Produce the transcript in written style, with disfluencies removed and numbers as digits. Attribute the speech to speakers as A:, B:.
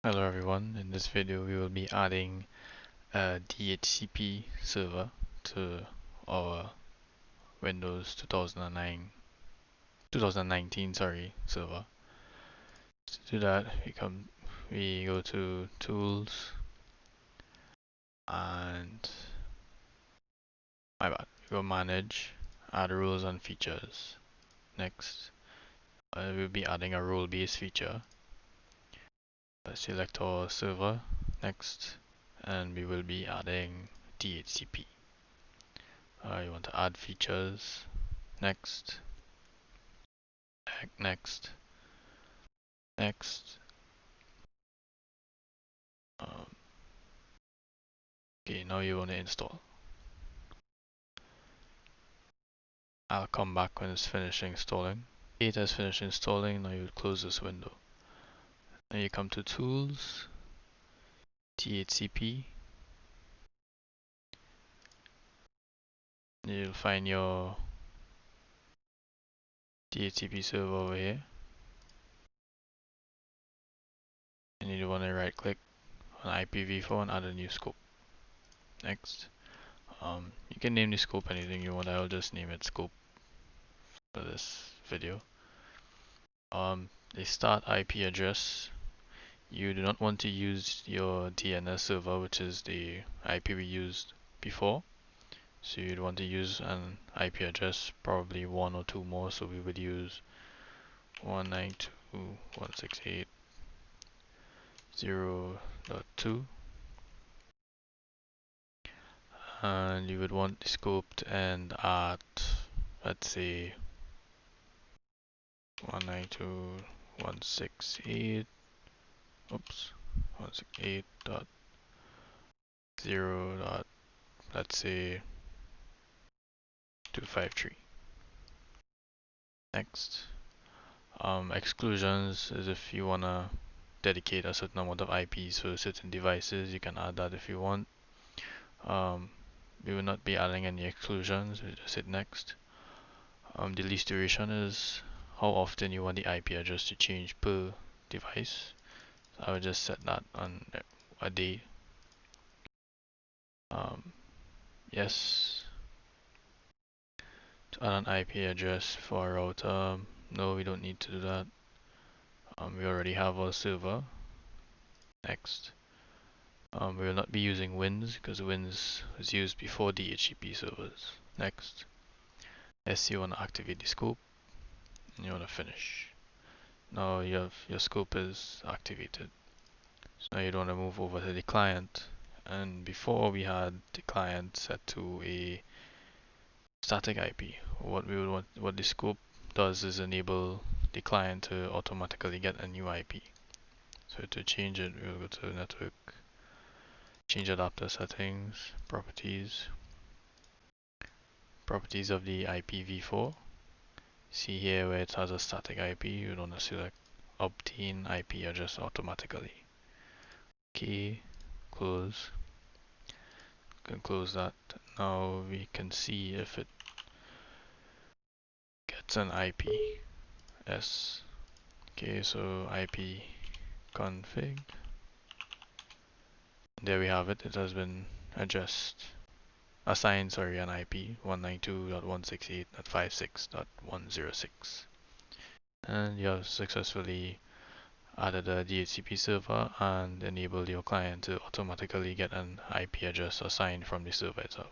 A: Hello everyone, in this video we will be adding a DHCP server to our Windows 2019 server. To do that we go to tools and we go manage, add rules and features. Next, we'll be adding a role based feature. Select our server next, and we will be adding DHCP. You want to add features. Next, next, next. Um, okay, now you want to install. I'll come back when it's finished installing. It has finished installing. Now you close this window. Then you come to Tools, DHCP. You'll find your DHCP server over here. And you want to right click on IPv4 and add a new scope. Next. You can name the scope anything you want. I'll just name it scope for this video. The start IP address. You do not want to use your DNS server, which is the IP we used before. So you'd want to use an IP address, probably one or two more. So we would use 192.168.0.2, and you would want the scope to end at, let's say, 192.168. Oops, 168.0. Let's say 253. Next. Exclusions is if you wanna dedicate a certain amount of IPs for certain devices, you can add that if you want. We will not be adding any exclusions, we just hit next. The least duration is how often you want the IP address to change per device. So I would just set that on a day. Yes. To add an IP address for a router, no, we don't need to do that. We already have our server. Next. We will not be using WINS because WINS was used before DHCP servers. Next. Yes, you want to activate the scope and you want to finish. Now your scope is activated. So now you want to move over to the client. And before we had the client set to a static IP. What the scope does is enable the client to automatically get a new IP. So to change it, we'll go to network, change adapter settings, properties of the IPv4. See here where it has a static IP, you want to select obtain IP address automatically. Okay, close. Can close that. Now we can see if it gets an IP. Yes. Okay, so IP config. There we have it. It has been assigned an IP 192.168.56.106. And you have successfully added a DHCP server and enabled your client to automatically get an IP address assigned from the server itself.